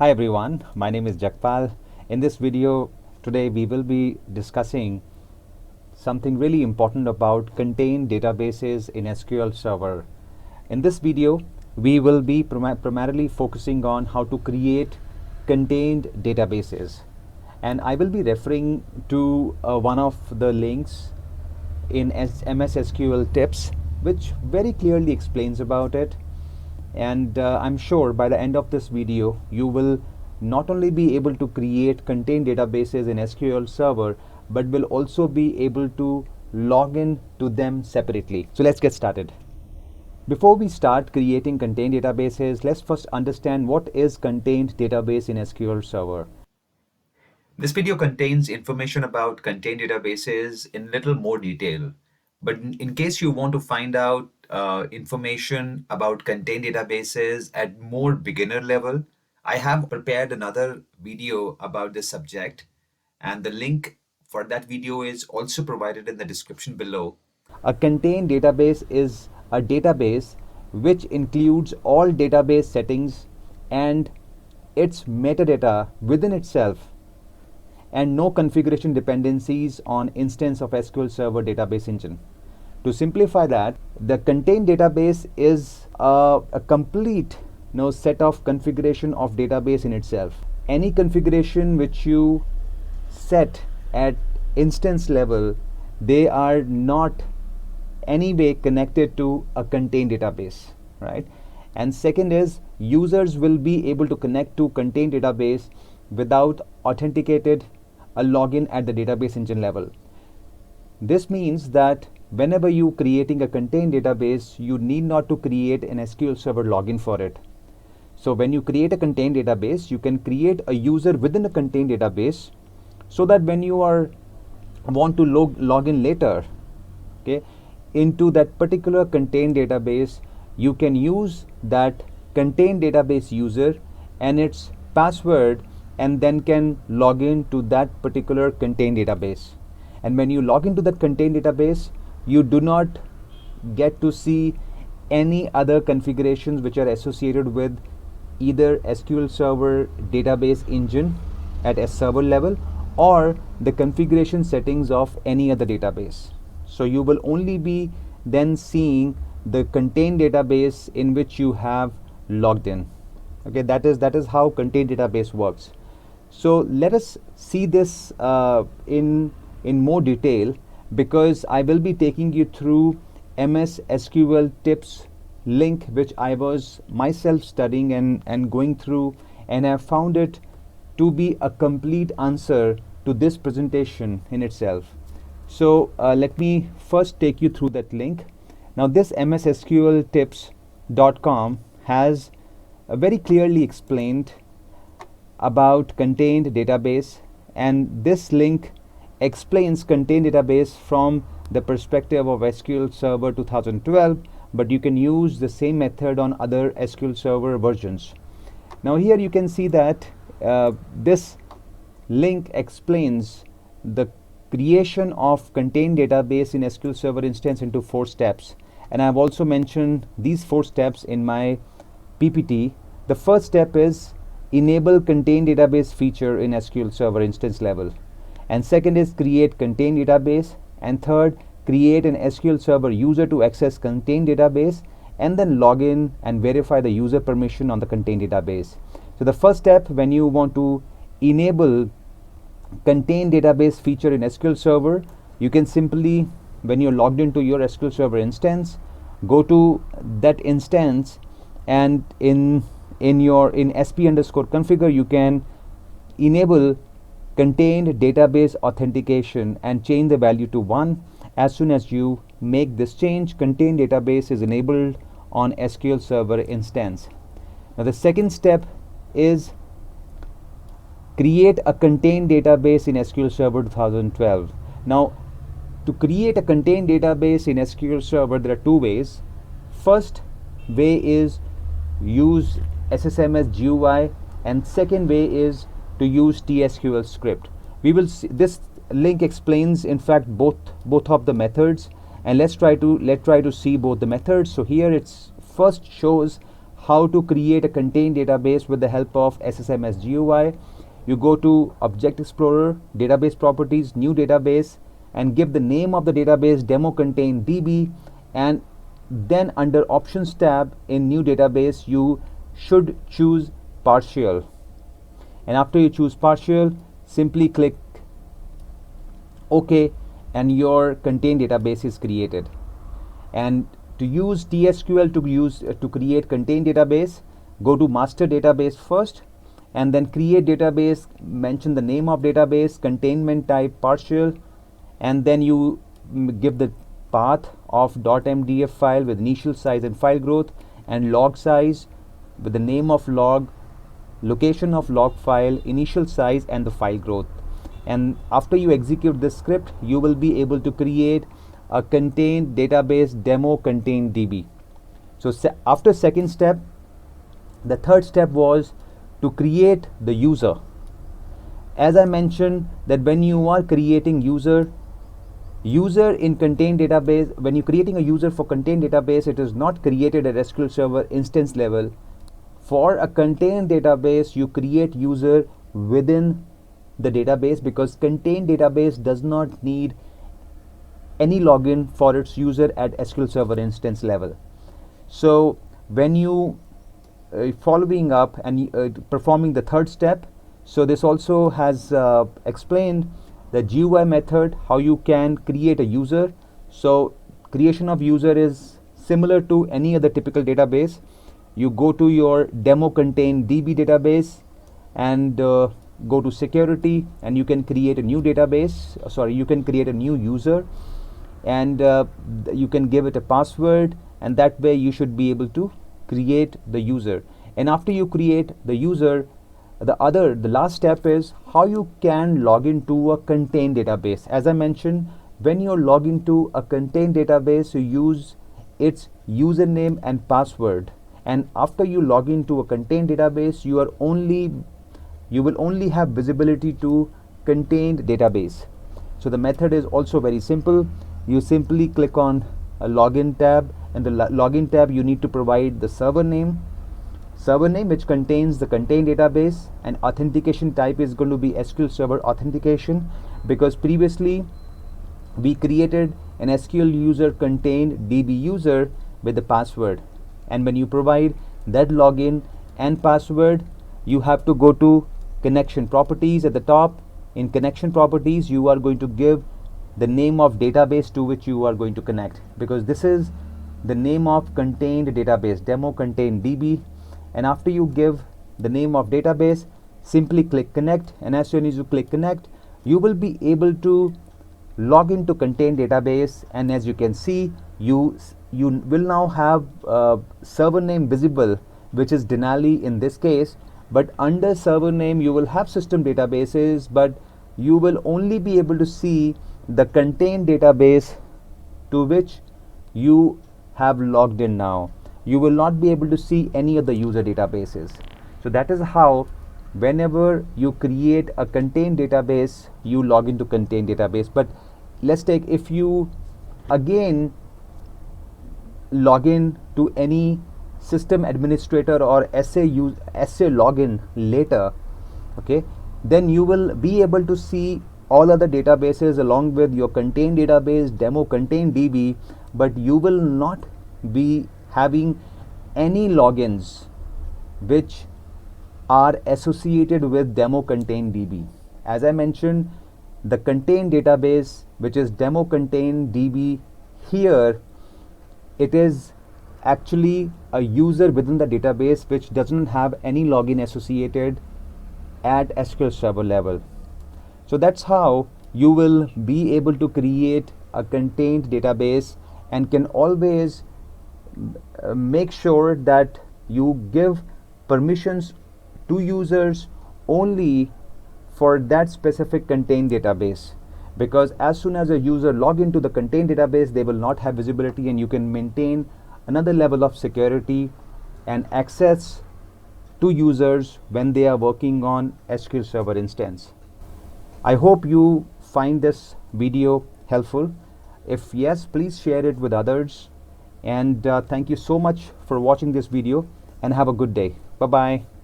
Hi everyone, my name is Jakpal. In this video today we will be discussing something really important about contained databases in SQL Server. In this video we will be primarily focusing on how to create contained databases, and I will be referring to one of the links in MS SQL tips which very clearly explains about it. And I'm sure by the end of this video you will not only be able to create contained databases in SQL Server, but will also be able to log in to them separately. So let's get started. Before we start creating contained databases, let's first understand what is contained database in SQL Server. This video contains information about contained databases in little more detail. But in case you want to find out information about contained databases at more beginner level, I have prepared another video about this subject, and the link for that video is also provided in the description below. A contained database is a database which includes all database settings and its metadata within itself, and no configuration dependencies on instance of SQL Server database engine. To simplify that, the contained database is a complete set of configuration of database in itself. Any configuration which you set at instance level, they are not anyway connected to a contained database, right? And second is, users will be able to connect to contained database without authenticated a login at the database engine level. This means that whenever you creating a contained database, you need not to create an SQL Server login for it. So when you create a contained database, you can create a user within a contained database, so that when you want to log in later, okay, into that particular contained database, you can use that contained database user and its password, and then can log in to that particular contained database. And when you log into that contained database, you do not get to see any other configurations which are associated with either SQL Server database engine at a server level or the configuration settings of any other database. So you will only be then seeing the contained database in which you have logged in. Okay, that is how contained database works. So let us see this in more detail, because I will be taking you through MS SQL tips link which I was myself studying and going through, and I found it to be a complete answer to this presentation in itself. So let me first take you through that link. Now this mssqltips.com has very clearly explained about contained database, and this link explains contained database from the perspective of SQL Server 2012, but you can use the same method on other SQL Server versions. Now here you can see that this link explains the creation of contained database in SQL Server instance into 4 steps, and I have also mentioned these 4 steps in my PPT. The first step is enable contained database feature in SQL Server instance level, and second is create contained database, and third, create an SQL Server user to access contained database, and then log in and verify the user permission on the contained database. So the first step, when you want to enable contained database feature in SQL Server, you can simply, when you're logged into your SQL Server instance, go to that instance, and in sp_configure you can enable contained database authentication and change the value to 1. As soon as you make this change, contained database is enabled on SQL Server instance. Now the second step is create a contained database in SQL Server 2012. Now to create a contained database in SQL Server, there are 2 ways. First way is use SSMS GUI, and second way is to use TSQL script. We will see, this link explains in fact both of the methods, and let's try to see both the methods. So here it's first shows how to create a contained database with the help of SSMS GUI. You go to Object Explorer, Database Properties, New Database, and give the name of the database demo contain DB, and then under Options tab in New Database you should choose Partial, and after you choose Partial, simply click OK, and your contained database is created. And to use TSQL to create contained database, go to master database first, and then create database, mention the name of database, containment type partial, and then you give the path of .mdf file with initial size and file growth, and log size with the name of log, location of log file, initial size, and the file growth. And after you execute this script, you will be able to create a contained database demo contain DB. So after second step, the third step was to create the user. As I mentioned that when you are creating user in contained database, when you're creating a user for contained database, it is not created at SQL Server instance level. For a contained database, you create user within the database, because contained database does not need any login for its user at SQL Server instance level. So when you following up and performing the third step, so this also has explained the GUI method, how you can create a user. So creation of user is similar to any other typical database. You go to your demo contain DB database and go to security, and you can create a new database, you can create a new user, and you can give it a password, and that way you should be able to create the user. And after you create the user, the last step is how you can log into a contained database. As I mentioned, when you log into a contained database, you use its username and password, and after you log into a contained database, you will only have visibility to contained database. So the method is also very simple. You simply click on a login tab, and the login tab you need to provide the server name which contains the contained database, and authentication type is going to be SQL Server authentication, because previously we created an SQL user contained DB user with the password. And when you provide that login and password, you have to go to connection properties at the top. In connection properties, you are going to give the name of database to which you are going to connect, because this is the name of contained database, demo contain DB. And after you give the name of database, simply click connect, and as soon as you click connect, you will be able to log into contained database. And as you can see, you will now have server name visible, which is Denali in this case, but under server name you will have system databases, but you will only be able to see the contained database to which you have logged in now. You will not be able to see any of the user databases. So that is how whenever you create a contained database, you log into contained database. But let's take, if you again log in to any system administrator or SA login later, okay, then you will be able to see all other databases along with your contained database, demo contain DB, but you will not be having any logins which are associated with demo contain DB. As I mentioned, the contained database, which is demo contain DB, here it is actually a user within the database which doesn't have any login associated at SQL Server level. So that's how you will be able to create a contained database, and can always make sure that you give permissions to users only for that specific contained database, because as soon as a user log into the contained database, they will not have visibility, and you can maintain another level of security and access to users when they are working on SQL Server instance. I hope you find this video helpful. If yes, please share it with others, and thank you so much for watching this video. and have a good day. Bye bye.